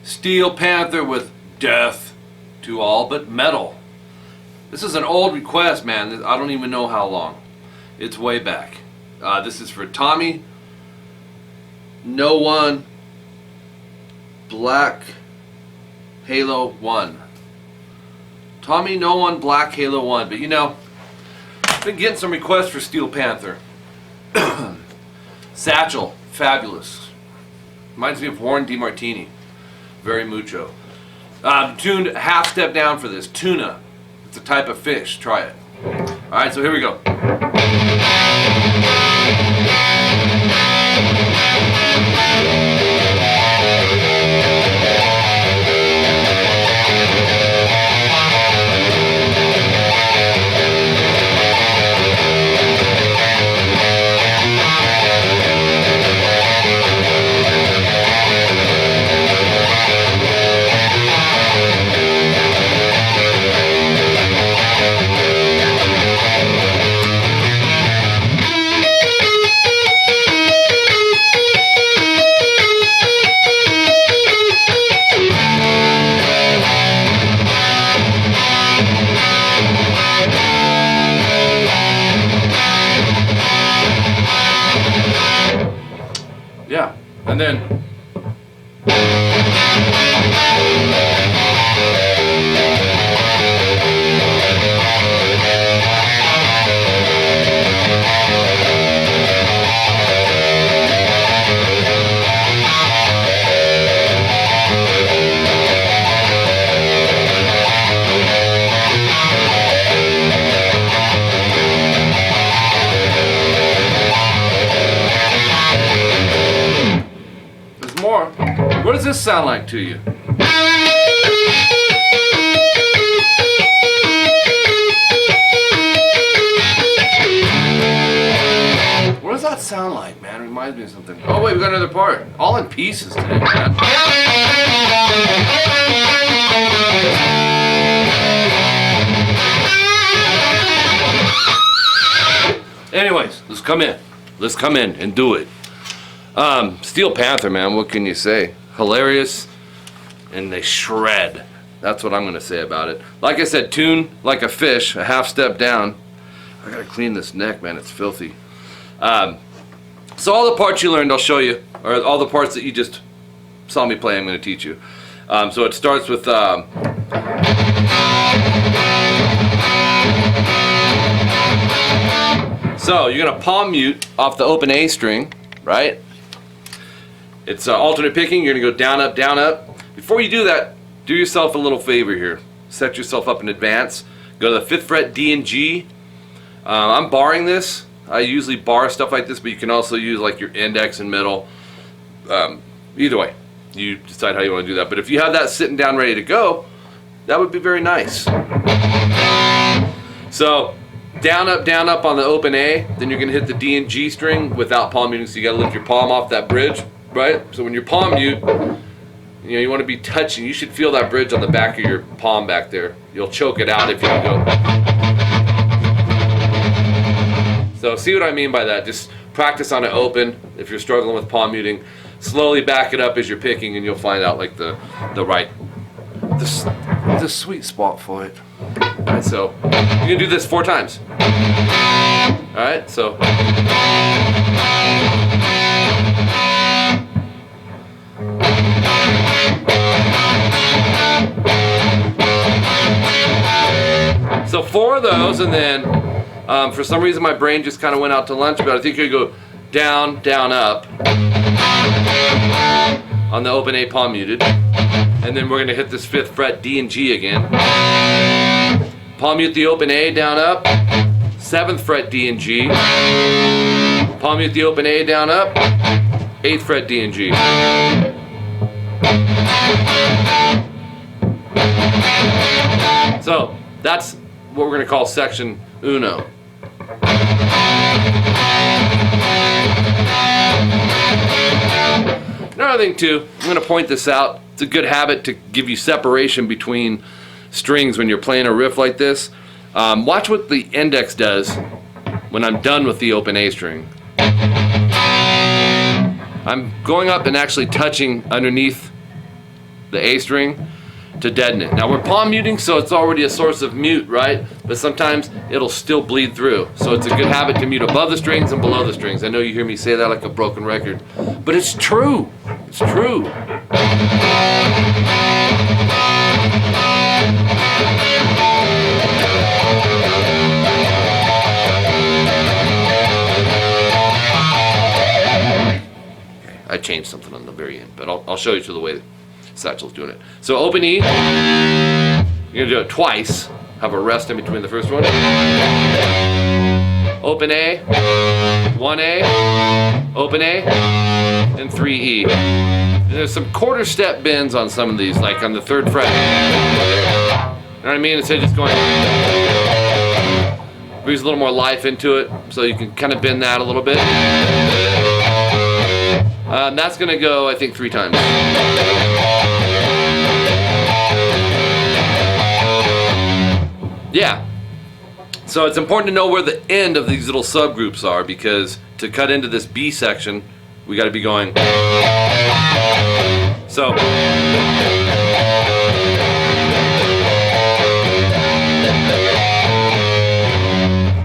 Steel Panther with Death to All But Metal. This is an old request, man. I don't even know how long. It's way back. This is for Tommy No One Black Halo 1. Tommy No One Black Halo 1. But you know, I've been getting some requests for Steel Panther. Satchel, fabulous. Reminds me of Warren DeMartini. Very mucho. Tuned half step down for this. Tuna. It's a type of fish. Try it. Alright, so here we go. Yeah, and then more. What does this sound like to you? What does that sound like, man? It reminds me of something. Oh wait, we got another part. All in pieces today, man. Anyways, let's come in. Let's come in and do it. Steel Panther, man, what can you say? Hilarious, and they shred. That's what I'm going to say about it. Like I said, tune like a fish, a half step down. I got to clean this neck, man, it's filthy. So all the parts you learned, I'll show you, or all the parts that you just saw me play, I'm going to teach you. So it starts with... So you're going to palm mute off the open A string, right? It's alternate picking. You're going to go down, up, down, up. Before you do that, do yourself a little favor here. Set yourself up in advance. Go to the 5th fret D and G. I'm barring this. I usually bar stuff like this, but you can also use like your index and middle. Either way, you decide how you want to do that. But if you have that sitting down ready to go, that would be very nice. So down, up on the open A. Then you're going to hit the D and G string without palm muting. So you got to lift your palm off that bridge. Right? So when you're palm mute, you know, you want to be touching. You should feel that bridge on the back of your palm back there. You'll choke it out if you go. So see what I mean by that? Just practice on it open if you're struggling with palm muting. Slowly back it up as you're picking, and you'll find out like the sweet spot for it. All right, so you're gonna do this 4 times. All right, so. So 4 of those, and then for some reason my brain just kind of went out to lunch, but I think you go down, down, up on the open A palm muted, and then we're going to hit this 5th fret D and G again. Palm mute the open A, down, up, 7th fret D and G. Palm mute the open A, down, up, 8th fret D and G. So that's what we're going to call section uno. Another thing too, I'm going to point this out. It's a good habit to give you separation between strings when you're playing a riff like this. Watch what the index does when I'm done with the open A string. I'm going up and actually touching underneath the A string, to deaden it. Now we're palm muting, so it's already a source of mute, right? But sometimes it'll still bleed through. So it's a good habit to mute above the strings and below the strings. I know you hear me say that like a broken record, but it's true. It's true. I changed something on the very end, but I'll show you to the way that Satchel's doing it. So open E, you're gonna do it twice. Have a rest in between the first one. Open A, 1A, open A, and 3E. And there's some quarter step bends on some of these, like on the 3rd fret. You know what I mean? Instead of just going, brings a little more life into it, so you can kind of bend that a little bit. That's going to go, I think, 3 times. Yeah. So it's important to know where the end of these little subgroups are, because to cut into this B section, we got to be going. So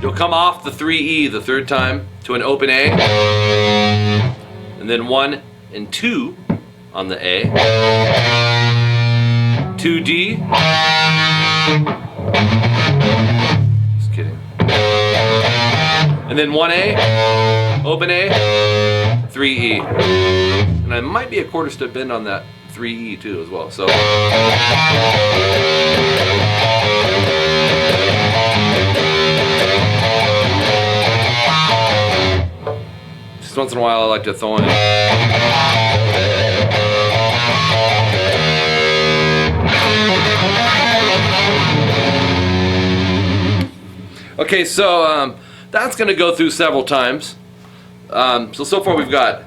you'll come off the 3E the 3rd time to an open A, and then 1 and 2 on the A, 2D, just kidding, and then 1A, open A, 3E, and I might be a quarter step bend on that 3E too as well, so just once in a while I like to throw in. Okay, so that's going to go through several times. So far we've got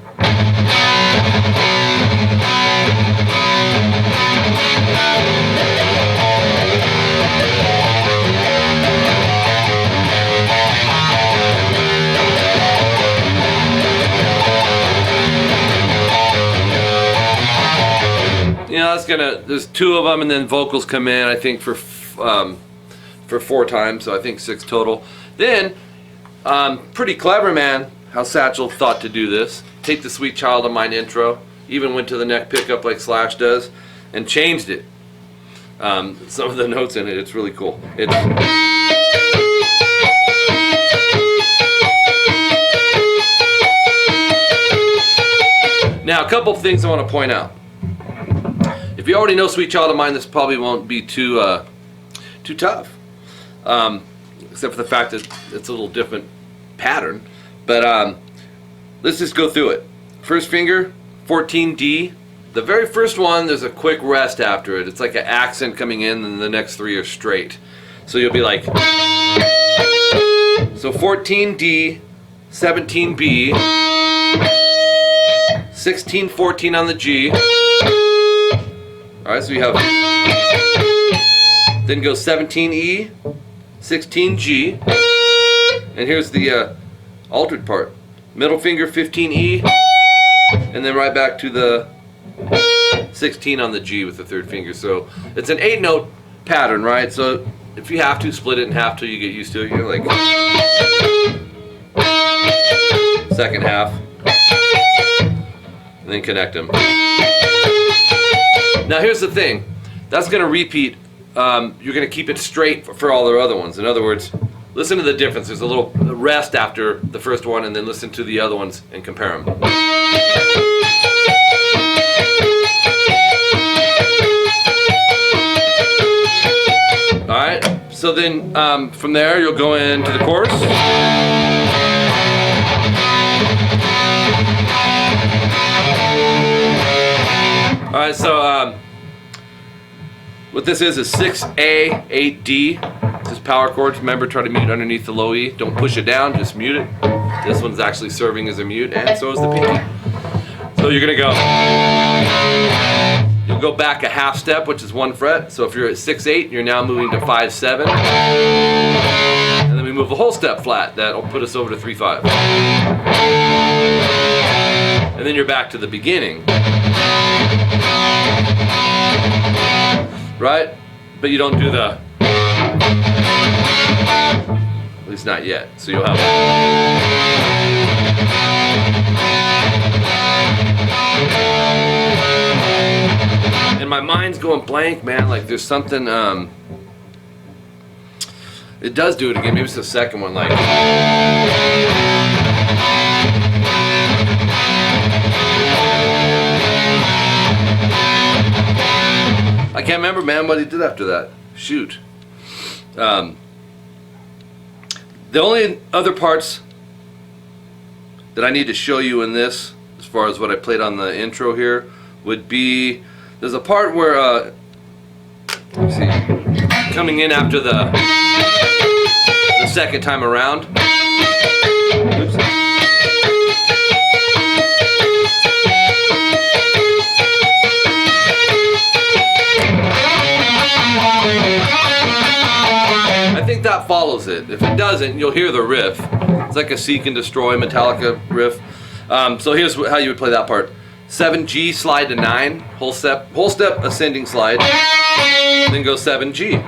there's 2 of them, and then vocals come in, I think, for 4 times, so I think 6 total. Then, pretty clever, man, how Satchel thought to do this. Take the Sweet Child of Mine intro, even went to the neck pickup like Slash does, and changed it. Some of the notes in it, it's really cool. Now, a couple of things I want to point out. If you already know Sweet Child of Mine, this probably won't be too tough, except for the fact that it's a little different pattern. But let's just go through it. First finger, 14D. The very first one, there's a quick rest after it. It's like an accent coming in, and the next 3 are straight. So you'll be like, so 14D, 17B, 16, 14 on the G. Alright, so you have, then go 17E, 16G, and here's the altered part. Middle finger, 15E, and then right back to the 16 on the G with the 3rd finger. So it's an 8-note pattern, right? So if you have to, split it in half till you get used to it. You're like, second half, and then connect them. Now here's the thing, that's going to repeat, you're going to keep it straight for all the other ones. In other words, listen to the difference. There's a little rest after the first one, and then listen to the other ones and compare them. Alright, so then from there you'll go into the chorus. Alright, so what this is 6A, 8D. This is power chords. Remember, try to mute underneath the low E. Don't push it down, just mute it. This one's actually serving as a mute, and so is the pinky. So you're going to go, you'll go back a half step, which is 1 fret. So if you're at 6-8, you're now moving to 5-7. And then we move a whole step flat. That'll put us over to 3-5. And then you're back to the beginning. right? But you don't do the, at least not yet. So you'll have, and my mind's going blank, man. Like there's something, it does do it again. Maybe it's the second one, like. I can't remember, man, what he did after that. Shoot. The only other parts that I need to show you in this, as far as what I played on the intro here, would be, there's a part where, let's see, coming in after the second time around. Oops. I think that follows it. If it doesn't, you'll hear the riff. It's like a Seek and Destroy Metallica riff. So here's how you would play that part. 7G slide to 9, whole step ascending slide, then go 7G.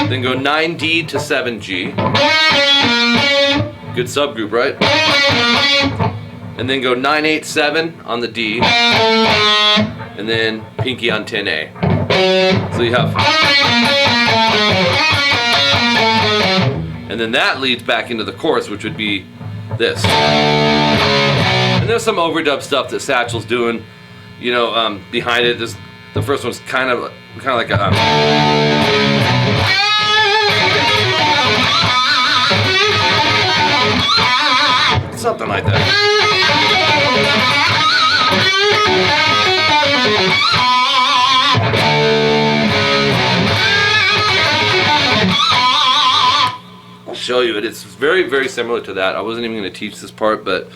Then go 9D to 7G. Good subgroup, right? And then go 9-8-7 on the D, and then pinky on 10A. So you have, and then that leads back into the chorus, which would be this. And there's some overdub stuff that Satchel's doing, you know, behind it. The first one's kind of like a. Something like that. I'll show you it. It's very, very similar to that. I wasn't even going to teach this part, but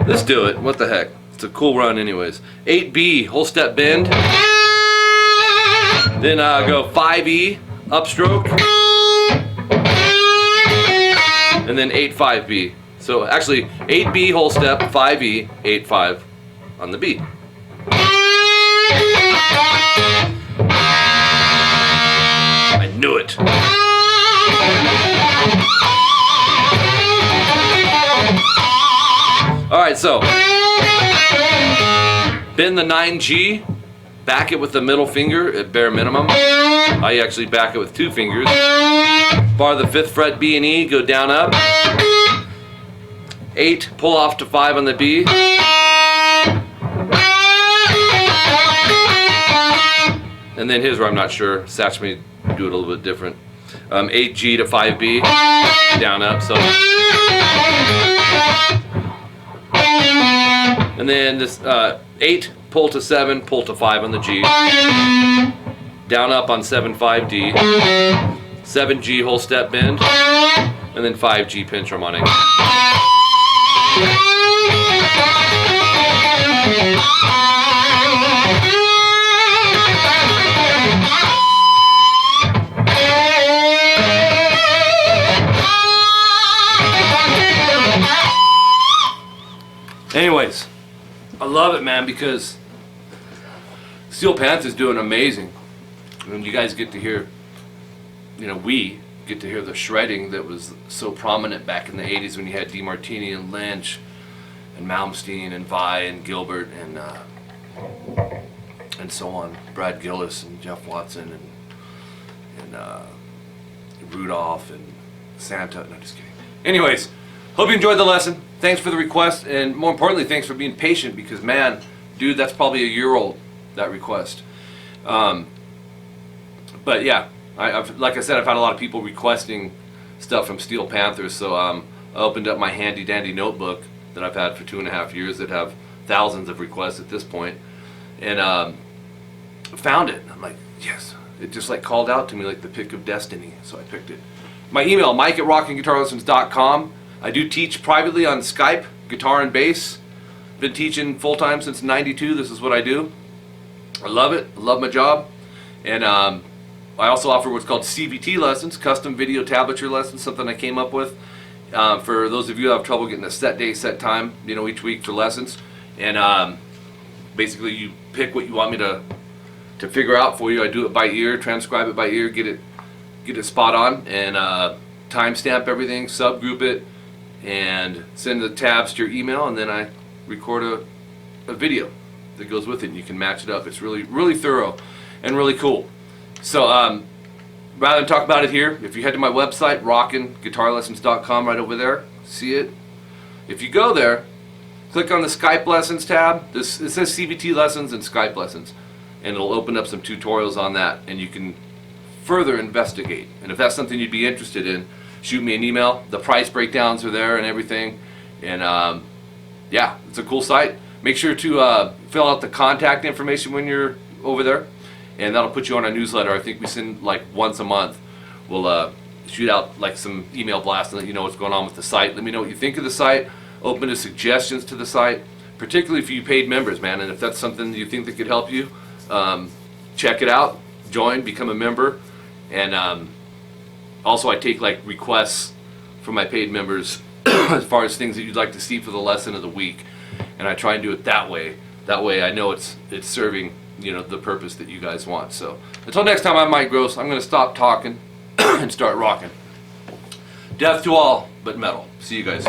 let's do it. What the heck? It's a cool run anyways. 8B, whole step bend. Then go 5E, upstroke. And then 8-5B. So actually 8B, whole step, 5E, 8-5 on the B. I knew it. Alright, so bend the 9G, back it with the middle finger at bare minimum. I actually back it with 2 fingers. Bar the 5th fret B and E, go down up. 8, pull off to 5 on the B. And then here's where I'm not sure. Satch may do it a little bit different. 8G to 5B, down up. So. And then this 8, pull to 7, pull to 5 on the G. Down up on 7-5D. 7G whole step bend. And then 5G pinch harmonic. Anyways, I love it, man, because Steel Panther's doing amazing. And you guys get to hear, you know, we get to hear the shredding that was so prominent back in the 80s when you had DeMartini and Lynch and Malmsteen and Vai and Gilbert and so on. Brad Gillis and Jeff Watson and Rudolph and Santa. No, just kidding. Anyways, hope you enjoyed the lesson. Thanks for the request, and more importantly, thanks for being patient, because man, dude, that's probably a year old, that request. But yeah, like I said, I've had a lot of people requesting stuff from Steel Panther, so I opened up my handy dandy notebook that I've had for 2.5 years that have thousands of requests at this point, and found it. I'm like, yes, it just like called out to me like the pick of destiny, so I picked it. My email, mike@rockinguitarlessons.com. I do teach privately on Skype, guitar and bass. Been teaching full-time since '92. This is what I do. I love it. I love my job. And I also offer what's called CVT lessons, custom video tablature lessons, something I came up with. For those of you who have trouble getting a set day, set time, you know, each week for lessons, and basically you pick what you want me to figure out for you. I do it by ear, transcribe it by ear, get it spot on, and timestamp everything, subgroup it, and send the tabs to your email, and then I record a video that goes with it, and you can match it up. It's really thorough and really cool. So rather than talk about it here, if you head to my website, rockinguitarlessons.com, right over there, see it. If you go there, click on the Skype lessons tab. It says CVT lessons and Skype lessons, and it'll open up some tutorials on that, and you can further investigate. And if that's something you'd be interested in, shoot me an email. The price breakdowns are there and everything, and yeah, it's a cool site. Make sure to fill out the contact information when you're over there, and that'll put you on our newsletter. I think we send like once a month. We'll shoot out like some email blasts and let you know what's going on with the site. Let me know what you think of the site. Open to suggestions to the site, particularly for you paid members, man. And if that's something you think that could help you, check it out, join, become a member. And also I take like requests from my paid members as far as things that you'd like to see for the lesson of the week, and I try and do it that way. That way I know it's serving, you know, the purpose that you guys want. So until next time, I'm Mike Gross. I'm going to stop talking and start rocking. Death to all but metal. See you guys.